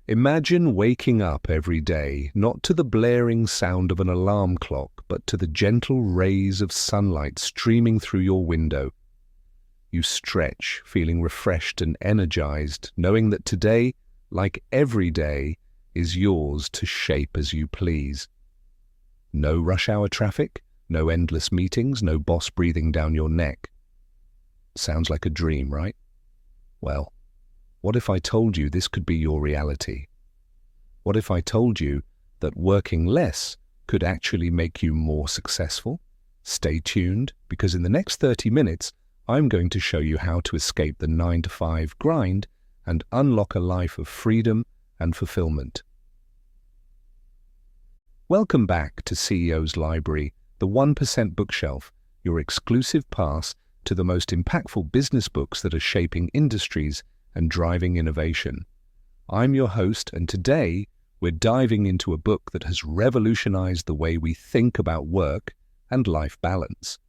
Imagine waking up every day, not to the blaring sound of an alarm clock, but to the gentle rays of sunlight streaming through your window. You stretch, feeling refreshed and energized, knowing that today, like every day, is yours to shape as you please. No rush hour traffic, no endless meetings, no boss breathing down your neck. Sounds like a dream, right? Well, what if I told you this could be your reality? What if I told you that working less could actually make you more successful? Stay tuned, because in the next 30 minutes, I'm going to show you how to escape the 9-to-5 grind and unlock a life of freedom and fulfillment. Welcome back to CEO's Library, the 1% bookshelf, your exclusive pass to the most impactful business books that are shaping industries and driving innovation. I'm your host, and today we're diving into a book that has revolutionized the way we think about work and life balance.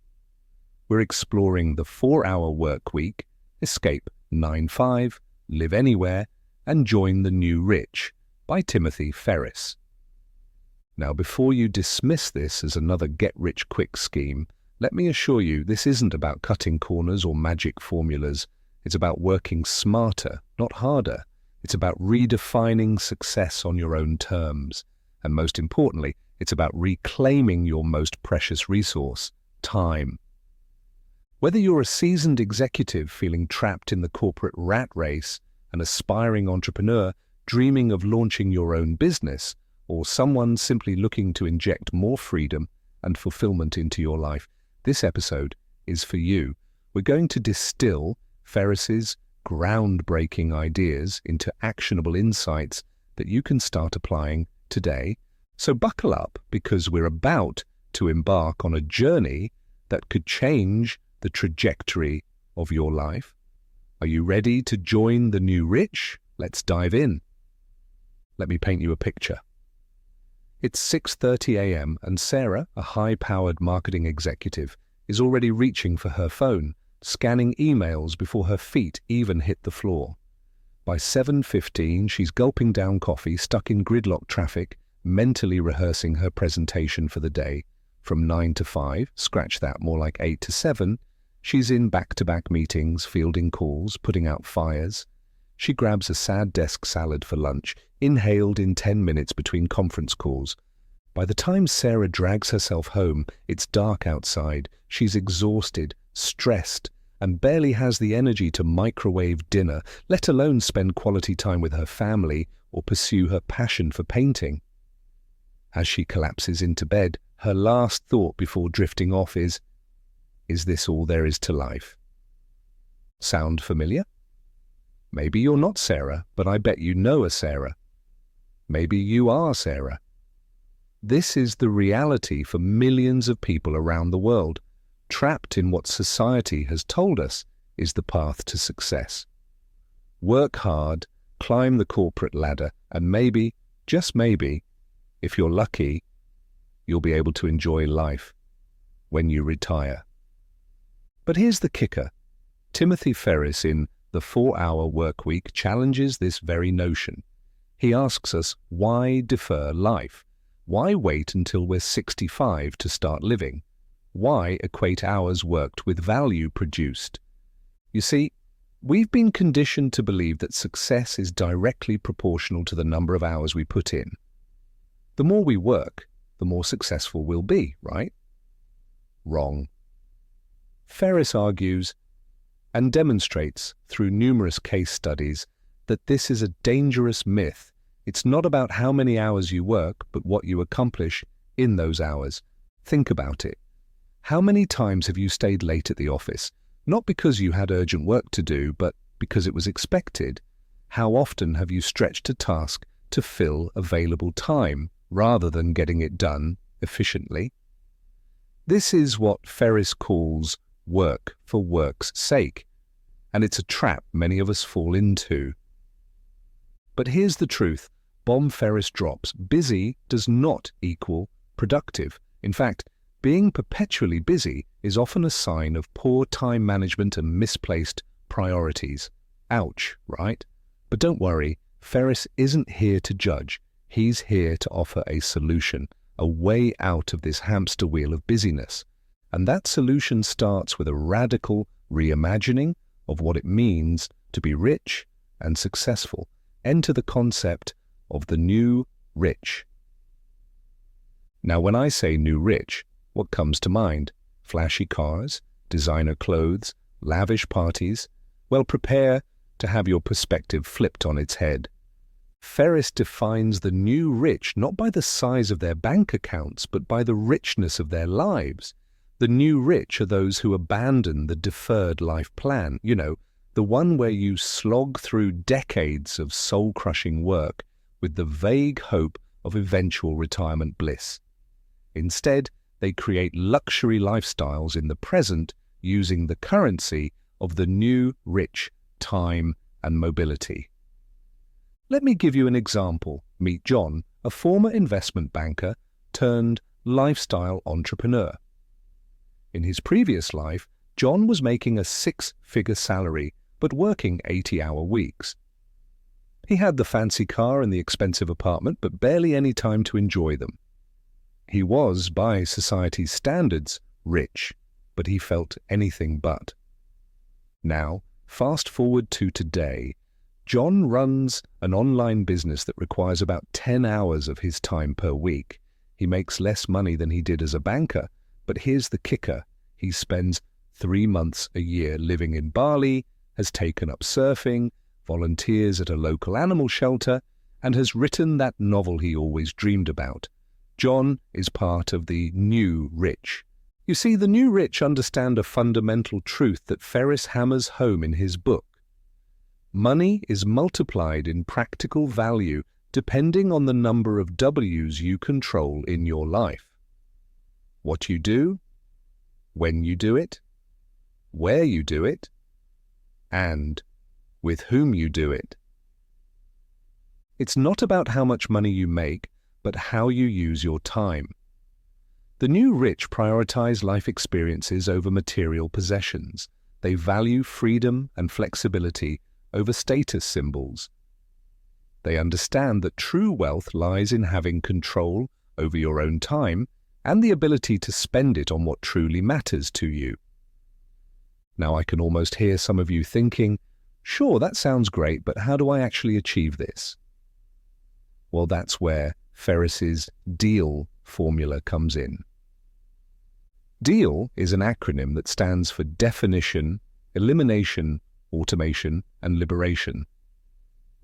We're exploring the 4-Hour Workweek, Escape 9-5, Live Anywhere, and Join the New Rich by Timothy Ferriss. Now, before you dismiss this as another get-rich-quick scheme, let me assure you this isn't about cutting corners or magic formulas. It's about working smarter, not harder. It's about redefining success on your own terms. And most importantly, it's about reclaiming your most precious resource, time. Whether you're a seasoned executive feeling trapped in the corporate rat race, an aspiring entrepreneur dreaming of launching your own business, or someone simply looking to inject more freedom and fulfillment into your life, this episode is for you. We're going to distill Ferriss's groundbreaking ideas into actionable insights that you can start applying today. So buckle up, because we're about to embark on a journey that could change the trajectory of your life. Are you ready to join the new rich? Let's dive in. Let me paint you a picture. It's 6:30 a.m. and Sarah, a high-powered marketing executive, is already reaching for her phone, scanning emails before her feet even hit the floor. By 7:15, she's gulping down coffee, stuck in gridlock traffic, mentally rehearsing her presentation for the day. From 9 to 5, scratch that, more like 8 to 7, she's in back-to-back meetings, fielding calls, putting out fires. She grabs a sad desk salad for lunch, inhaled in 10 minutes between conference calls. By the time Sarah drags herself home, it's dark outside. She's exhausted, stressed, and barely has the energy to microwave dinner, let alone spend quality time with her family or pursue her passion for painting. As she collapses into bed, her last thought before drifting off is this all there is to life? Sound familiar? Maybe you're not Sarah, but I bet you know a Sarah. Maybe you are Sarah. This is the reality for millions of people around the world, trapped in what society has told us is the path to success. Work hard, climb the corporate ladder, and maybe, just maybe, if you're lucky, you'll be able to enjoy life when you retire. But here's the kicker. Timothy Ferriss in The 4-Hour Workweek challenges this very notion. He asks us, why defer life? Why wait until we're 65 to start living? Why equate hours worked with value produced? You see, we've been conditioned to believe that success is directly proportional to the number of hours we put in. The more we work, the more successful we'll be, right? Wrong. Ferriss argues and demonstrates through numerous case studies that this is a dangerous myth. It's not about how many hours you work, but what you accomplish in those hours. Think about it. How many times have you stayed late at the office? Not because you had urgent work to do, but because it was expected. How often have you stretched a task to fill available time, rather than getting it done efficiently? This is what Ferriss calls work for work's sake, and it's a trap many of us fall into. But here's the truth. Bomb Ferriss drops. Busy does not equal productive. In fact, being perpetually busy is often a sign of poor time management and misplaced priorities. Ouch, right? But don't worry, Ferriss isn't here to judge. He's here to offer a solution, a way out of this hamster wheel of busyness. And that solution starts with a radical reimagining of what it means to be rich and successful. Enter the concept of the new rich. Now, when I say new rich, what comes to mind? Flashy cars, designer clothes, lavish parties? Well, prepare to have your perspective flipped on its head. Ferriss defines the new rich not by the size of their bank accounts, but by the richness of their lives. The new rich are those who abandon the deferred life plan, the one where you slog through decades of soul-crushing work with the vague hope of eventual retirement bliss. Instead, they create luxury lifestyles in the present using the currency of the new rich, time and mobility. Let me give you an example. Meet John, a former investment banker turned lifestyle entrepreneur. In his previous life, John was making a 6-figure salary but working 80-hour weeks. He had the fancy car and the expensive apartment, but barely any time to enjoy them. He was, by society's standards, rich, but he felt anything but. Now, fast forward to today. John runs an online business that requires about 10 hours of his time per week. He makes less money than he did as a banker, but here's the kicker. He spends 3 months a year living in Bali, has taken up surfing, volunteers at a local animal shelter, and has written that novel he always dreamed about. John is part of the new rich. You see, the new rich understand a fundamental truth that Ferriss hammers home in his book. Money is multiplied in practical value depending on the number of W's you control in your life. What you do, when you do it, where you do it, and with whom you do it. It's not about how much money you make, but how you use your time. The new rich prioritize life experiences over material possessions. They value freedom and flexibility over status symbols. They understand that true wealth lies in having control over your own time and the ability to spend it on what truly matters to you. Now, I can almost hear some of you thinking, sure, that sounds great, but how do I actually achieve this? Well, that's where Ferriss's DEAL formula comes in. DEAL is an acronym that stands for definition, elimination, automation, and liberation.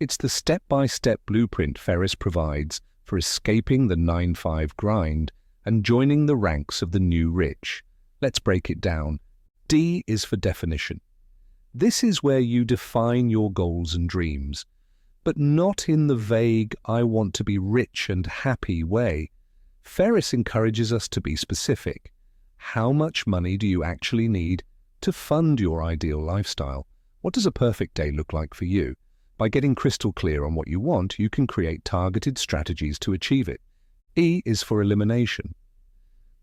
It's the step-by-step blueprint Ferriss provides for escaping the 9-5 grind and joining the ranks of the new rich. Let's break it down. D is for definition. This is where you define your goals and dreams, but not in the vague, I want to be rich and happy way. Ferriss encourages us to be specific. How much money do you actually need to fund your ideal lifestyle? What does a perfect day look like for you? By getting crystal clear on what you want, you can create targeted strategies to achieve it. E is for elimination.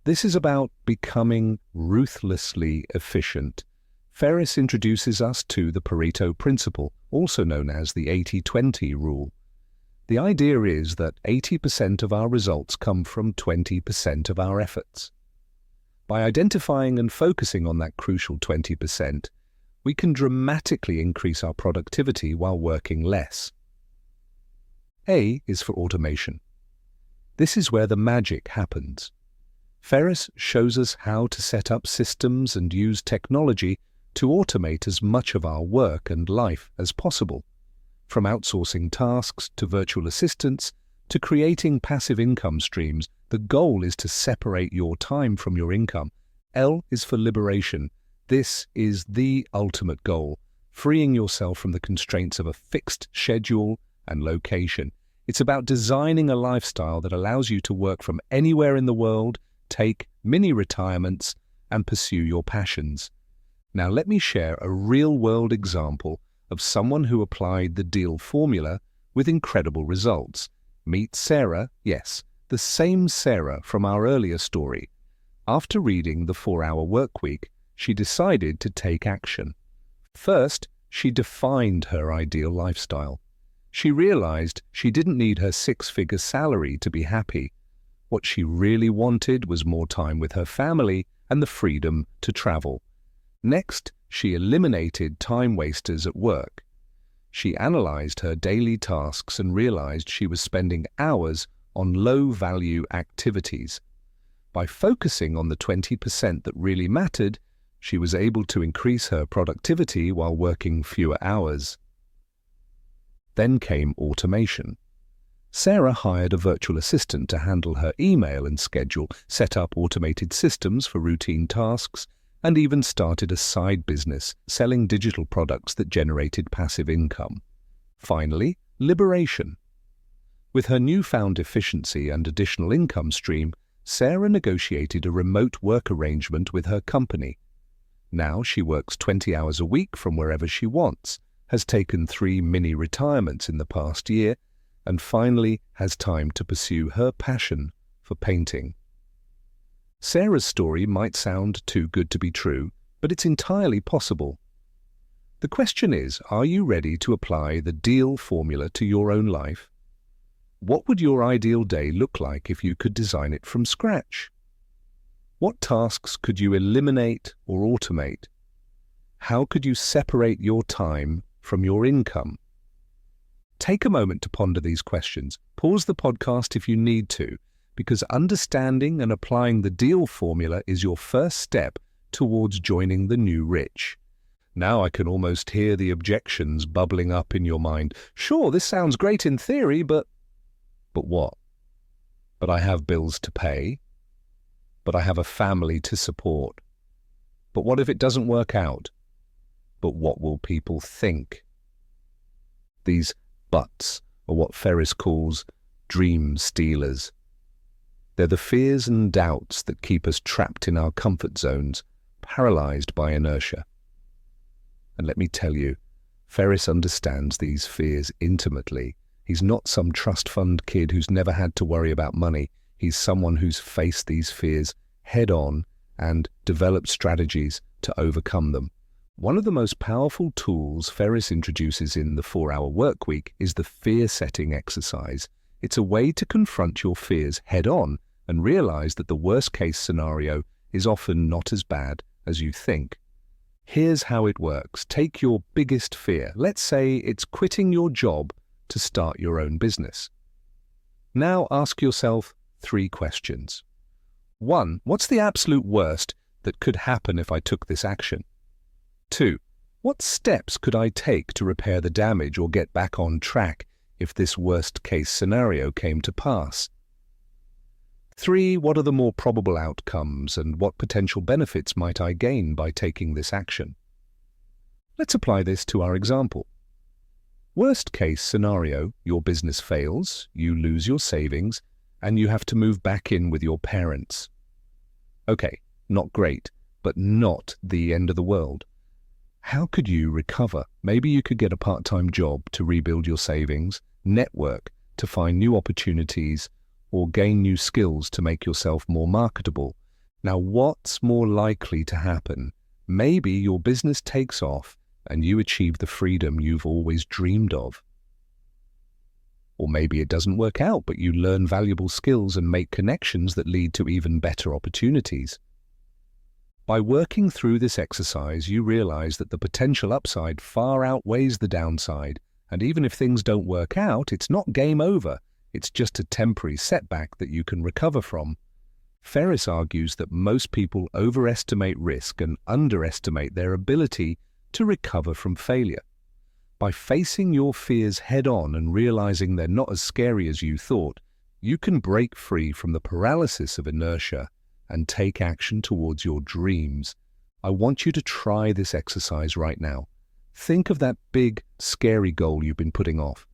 This is about becoming ruthlessly efficient. Ferriss introduces us to the Pareto principle, also known as the 80-20 rule. The idea is that 80% of our results come from 20% of our efforts. By identifying and focusing on that crucial 20%, we can dramatically increase our productivity while working less. A is for automation. This is where the magic happens. Ferriss shows us how to set up systems and use technology to automate as much of our work and life as possible. From outsourcing tasks to virtual assistants to creating passive income streams, the goal is to separate your time from your income. L is for liberation. This is the ultimate goal, freeing yourself from the constraints of a fixed schedule and location. It's about designing a lifestyle that allows you to work from anywhere in the world, take mini retirements, and pursue your passions. Now let me share a real-world example of someone who applied the DEAL formula with incredible results. Meet Sarah, yes, the same Sarah from our earlier story. After reading the 4-Hour Workweek, she decided to take action. First, she defined her ideal lifestyle. She realized she didn't need her six-figure salary to be happy. What she really wanted was more time with her family and the freedom to travel. Next, she eliminated time wasters at work. She analyzed her daily tasks and realized she was spending hours on low-value activities. By focusing on the 20% that really mattered, she was able to increase her productivity while working fewer hours. Then came automation. Sarah hired a virtual assistant to handle her email and schedule, set up automated systems for routine tasks, and even started a side business selling digital products that generated passive income. Finally, liberation. With her newfound efficiency and additional income stream, Sarah negotiated a remote work arrangement with her company. Now she works 20 hours a week from wherever she wants, has taken 3 mini retirements in the past year, and finally has time to pursue her passion for painting. Sarah's story might sound too good to be true, but it's entirely possible. The question is, are you ready to apply the deal formula to your own life? What would your ideal day look like if you could design it from scratch? What tasks could you eliminate or automate? How could you separate your time from your income? Take a moment to ponder these questions. Pause the podcast if you need to, because understanding and applying the deal formula is your first step towards joining the new rich. Now I can almost hear the objections bubbling up in your mind. Sure, this sounds great in theory, but what? But I have bills to pay. But I have a family to support. But what if it doesn't work out? But what will people think? These buts are what Ferriss calls dream stealers. They're the fears and doubts that keep us trapped in our comfort zones, paralyzed by inertia. And let me tell you, Ferriss understands these fears intimately. He's not some trust fund kid who's never had to worry about money. He's someone who's faced these fears head on and developed strategies to overcome them. One of the most powerful tools Ferriss introduces in the 4-Hour Workweek is the fear-setting exercise. It's a way to confront your fears head-on and realize that the worst-case scenario is often not as bad as you think. Here's how it works. Take your biggest fear. Let's say it's quitting your job to start your own business. Now ask yourself 3 questions. 1. What's the absolute worst that could happen if I took this action? 2. What steps could I take to repair the damage or get back on track if this worst-case scenario came to pass? 3. What are the more probable outcomes and what potential benefits might I gain by taking this action? Let's apply this to our example. Worst-case scenario, your business fails, you lose your savings, and you have to move back in with your parents. Okay, not great, but not the end of the world. How could you recover? Maybe you could get a part-time job to rebuild your savings, network to find new opportunities, or gain new skills to make yourself more marketable. Now, what's more likely to happen? Maybe your business takes off and you achieve the freedom you've always dreamed of. Or maybe it doesn't work out, but you learn valuable skills and make connections that lead to even better opportunities. By working through this exercise, you realize that the potential upside far outweighs the downside, and even if things don't work out, it's not game over. It's just a temporary setback that you can recover from. Ferriss argues that most people overestimate risk and underestimate their ability to recover from failure. By facing your fears head-on and realizing they're not as scary as you thought, you can break free from the paralysis of inertia and take action towards your dreams. I want you to try this exercise right now. Think of that big, scary goal you've been putting off.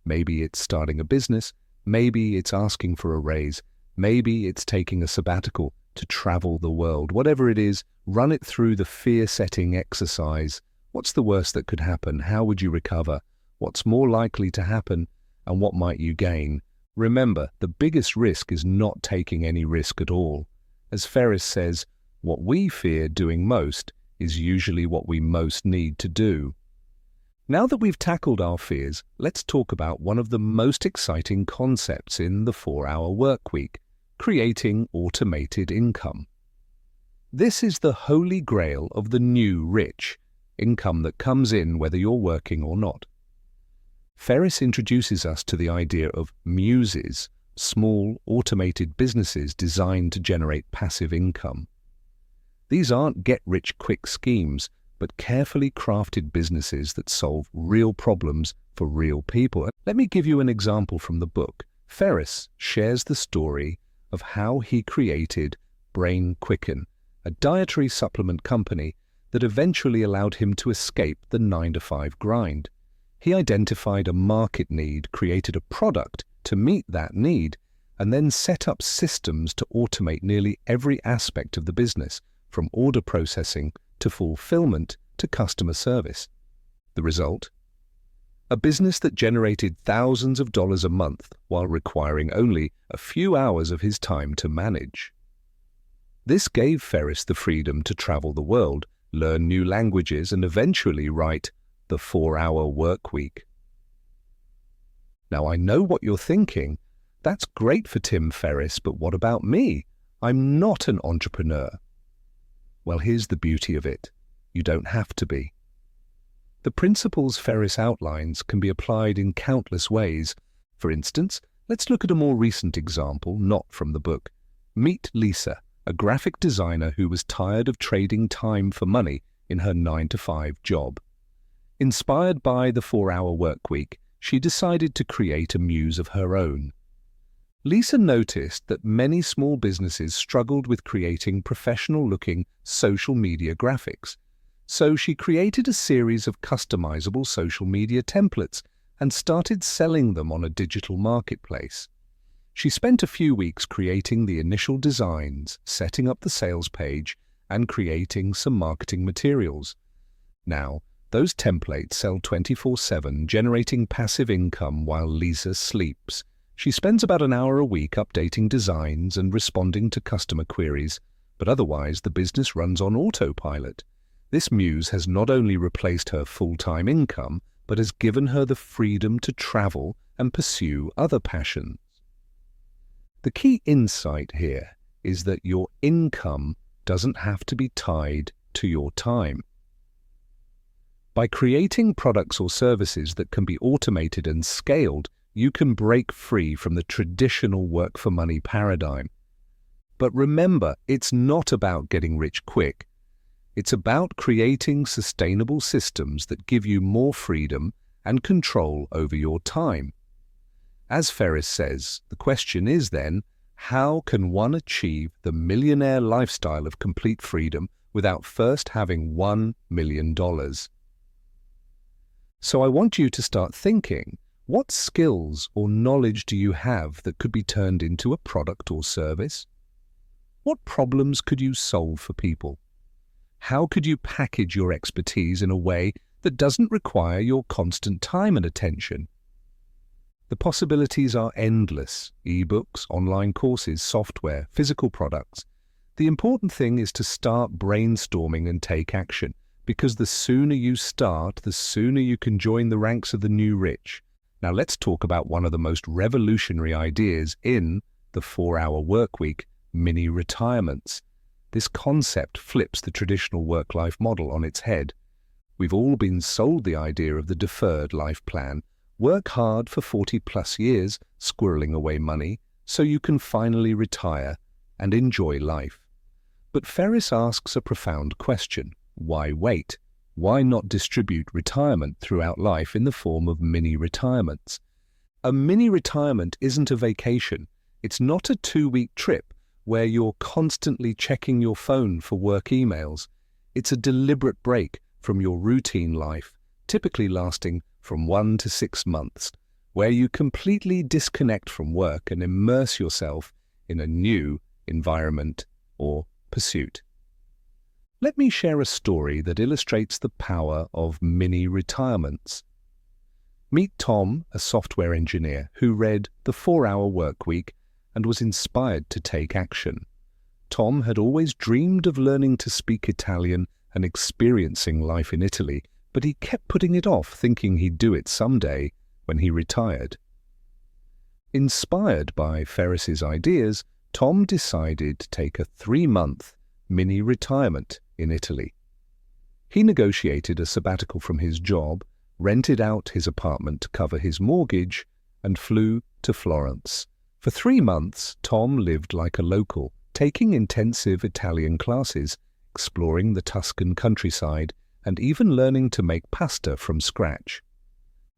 Maybe it's starting a business, maybe it's asking for a raise, maybe it's taking a sabbatical to travel the world. Whatever it is, run it through the fear-setting exercise. What's the worst that could happen? How would you recover? What's more likely to happen? And what might you gain? Remember, the biggest risk is not taking any risk at all. As Ferriss says, what we fear doing most is usually what we most need to do. Now that we've tackled our fears, let's talk about one of the most exciting concepts in the 4-hour workweek: creating automated income. This is the holy grail of the new rich, income that comes in whether you're working or not. Ferriss introduces us to the idea of muses, small, automated businesses designed to generate passive income. These aren't get-rich-quick schemes, but carefully crafted businesses that solve real problems for real people. Let me give you an example from the book. Ferriss shares the story of how he created Brain Quicken, a dietary supplement company that eventually allowed him to escape the 9-to-5 grind. He identified a market need, created a product to meet that need, and then set up systems to automate nearly every aspect of the business, from order processing to fulfillment to customer service. The result? A business that generated thousands of dollars a month while requiring only a few hours of his time to manage. This gave Ferriss the freedom to travel the world, learn new languages, and eventually write the 4-hour workweek. Now, I know what you're thinking. That's great for Tim Ferriss, but what about me? I'm not an entrepreneur. Well, here's the beauty of it. You don't have to be. The principles Ferriss outlines can be applied in countless ways. For instance, let's look at a more recent example, not from the book. Meet Lisa, a graphic designer who was tired of trading time for money in her 9-to-5 job. Inspired by the 4-hour workweek, she decided to create a muse of her own. Lisa noticed that many small businesses struggled with creating professional-looking social media graphics. So she created a series of customizable social media templates and started selling them on a digital marketplace. She spent a few weeks creating the initial designs, setting up the sales page, and creating some marketing materials. Now, those templates sell 24/7, generating passive income while Lisa sleeps. She spends about an hour a week updating designs and responding to customer queries, but otherwise the business runs on autopilot. This muse has not only replaced her full-time income, but has given her the freedom to travel and pursue other passions. The key insight here is that your income doesn't have to be tied to your time. By creating products or services that can be automated and scaled, you can break free from the traditional work-for-money paradigm. But remember, it's not about getting rich quick. It's about creating sustainable systems that give you more freedom and control over your time. As Ferriss says, the question is then, how can one achieve the millionaire lifestyle of complete freedom without first having $1 million? So I want you to start thinking, what skills or knowledge do you have that could be turned into a product or service? What problems could you solve for people? How could you package your expertise in a way that doesn't require your constant time and attention? The possibilities are endless: ebooks, online courses, software, physical products. The important thing is to start brainstorming and take action, because the sooner you start, the sooner you can join the ranks of the new rich. Now let's talk about one of the most revolutionary ideas in the 4-hour workweek: mini retirements. This concept flips the traditional work-life model on its head. We've all been sold the idea of the deferred life plan. Work hard for 40+ years, squirreling away money, so you can finally retire and enjoy life. But Ferriss asks a profound question. Why wait? Why not distribute retirement throughout life in the form of mini retirements? A mini retirement isn't a vacation. It's not a 2-week trip where you're constantly checking your phone for work emails. It's a deliberate break from your routine life, typically lasting from 1 to 6 months, where you completely disconnect from work and immerse yourself in a new environment or pursuit. Let me share a story that illustrates the power of mini retirements. Meet Tom, a software engineer who read the 4-hour workweek and was inspired to take action. Tom had always dreamed of learning to speak Italian and experiencing life in Italy, but he kept putting it off, thinking he'd do it someday when he retired. Inspired by Ferriss's ideas, Tom decided to take a 3-month mini-retirement in Italy. He negotiated a sabbatical from his job, rented out his apartment to cover his mortgage, and flew to Florence. For 3 months, Tom lived like a local, taking intensive Italian classes, exploring the Tuscan countryside, and even learning to make pasta from scratch.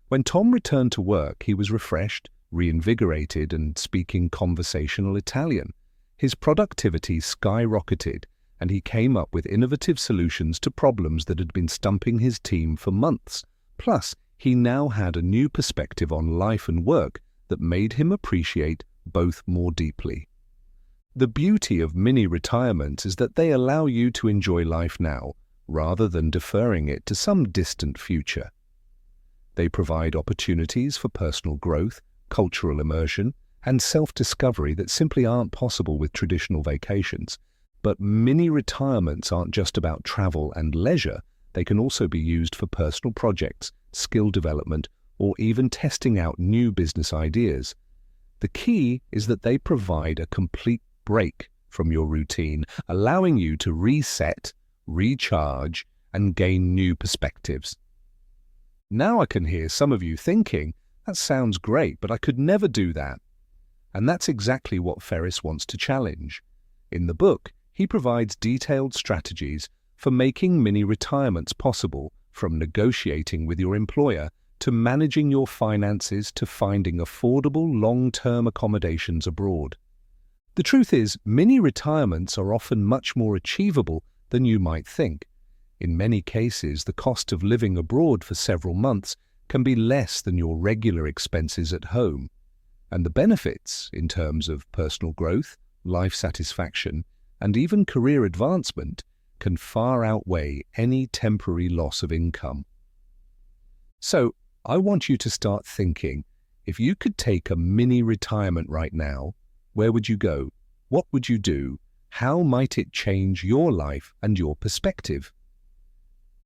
When Tom returned to work, he was refreshed, reinvigorated, and speaking conversational Italian. His productivity skyrocketed, and he came up with innovative solutions to problems that had been stumping his team for months. Plus, he now had a new perspective on life and work that made him appreciate both more deeply. The beauty of mini-retirement is that they allow you to enjoy life now, rather than deferring it to some distant future. They provide opportunities for personal growth, cultural immersion, and self-discovery that simply aren't possible with traditional vacations. But mini-retirements aren't just about travel and leisure. They can also be used for personal projects, skill development, or even testing out new business ideas. The key is that they provide a complete break from your routine, allowing you to reset, recharge, and gain new perspectives. Now I can hear some of you thinking, that sounds great, but I could never do that. And that's exactly what Ferriss wants to challenge. In the book, he provides detailed strategies for making mini-retirements possible, from negotiating with your employer to managing your finances to finding affordable long-term accommodations abroad. The truth is, mini-retirements are often much more achievable than you might think. In many cases, the cost of living abroad for several months can be less than your regular expenses at home. And the benefits, in terms of personal growth, life satisfaction, and even career advancement, can far outweigh any temporary loss of income. So, I want you to start thinking, if you could take a mini-retirement right now, where would you go? What would you do? How might it change your life and your perspective?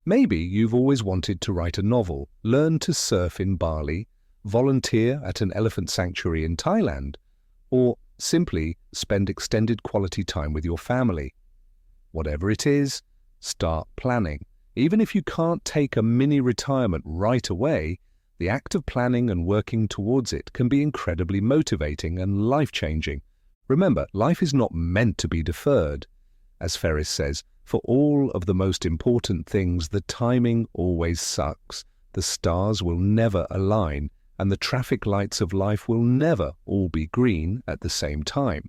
Maybe you've always wanted to write a novel, learn to surf in Bali, volunteer at an elephant sanctuary in Thailand, or simply spend extended quality time with your family. Whatever it is, start planning. Even if you can't take a mini-retirement right away, the act of planning and working towards it can be incredibly motivating and life-changing. Remember, life is not meant to be deferred. As Ferriss says, for all of the most important things, the timing always sucks. The stars will never align, and the traffic lights of life will never all be green at the same time.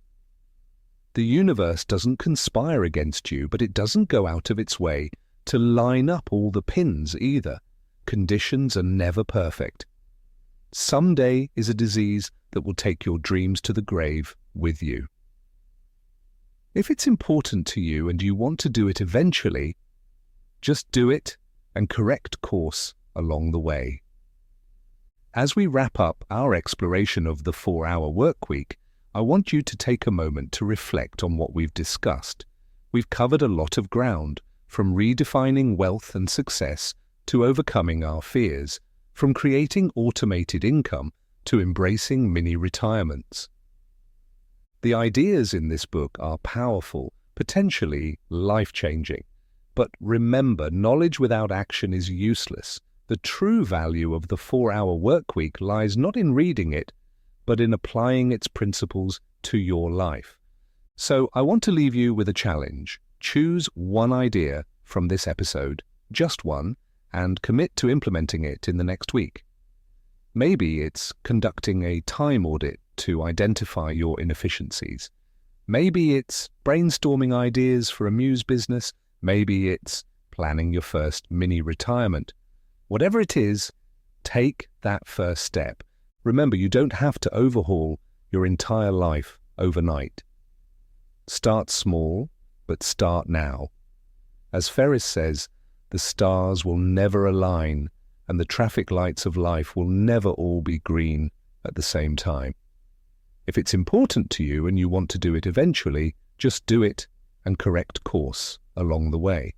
The universe doesn't conspire against you, but it doesn't go out of its way to line up all the pins either. Conditions are never perfect. Someday is a disease that will take your dreams to the grave with you. If it's important to you and you want to do it eventually, just do it and correct course along the way. As we wrap up our exploration of the 4-hour workweek, I want you to take a moment to reflect on what we've discussed. We've covered a lot of ground, from redefining wealth and success to overcoming our fears, from creating automated income to embracing mini-retirements. The ideas in this book are powerful, potentially life-changing. But remember, knowledge without action is useless. The true value of the 4-hour workweek lies not in reading it, but in applying its principles to your life. So I want to leave you with a challenge. Choose one idea from this episode, just one, and commit to implementing it in the next week. Maybe it's conducting a time audit to identify your inefficiencies. Maybe it's brainstorming ideas for a muse business. Maybe it's planning your first mini-retirement. Whatever it is, take that first step. Remember, you don't have to overhaul your entire life overnight. Start small, but start now. As Ferriss says, the stars will never align, and the traffic lights of life will never all be green at the same time. If it's important to you and you want to do it eventually, just do it and correct course along the way.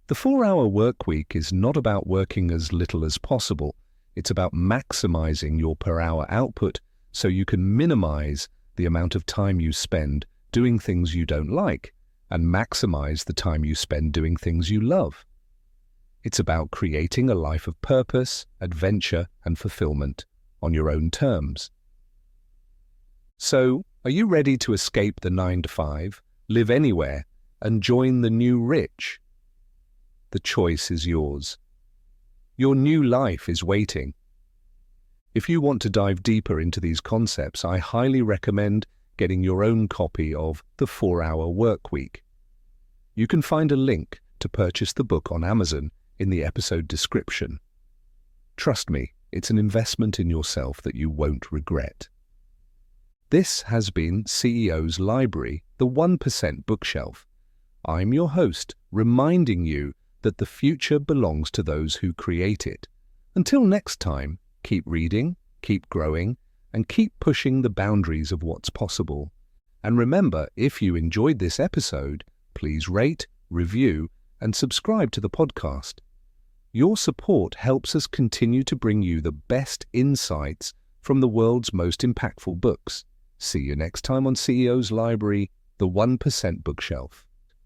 The 4-hour workweek is not about working as little as possible. It's about maximizing your per-hour output so you can minimize the amount of time you spend doing things you don't like and maximize the time you spend doing things you love. It's about creating a life of purpose, adventure, and fulfillment on your own terms. So, are you ready to escape the 9-to-5, live anywhere, and join the new rich? The choice is yours. Your new life is waiting. If you want to dive deeper into these concepts, I highly recommend getting your own copy of The 4-Hour Workweek. You can find a link to purchase the book on Amazon in the episode description. Trust me, it's an investment in yourself that you won't regret. This has been CEO's Library, the 1% Bookshelf. I'm your host, reminding you that the future belongs to those who create it. Until next time, keep reading, keep growing, and keep pushing the boundaries of what's possible. And remember, if you enjoyed this episode, please rate, review, and subscribe to the podcast. Your support helps us continue to bring you the best insights from the world's most impactful books. See you next time on CEO's Library, the 1% Bookshelf.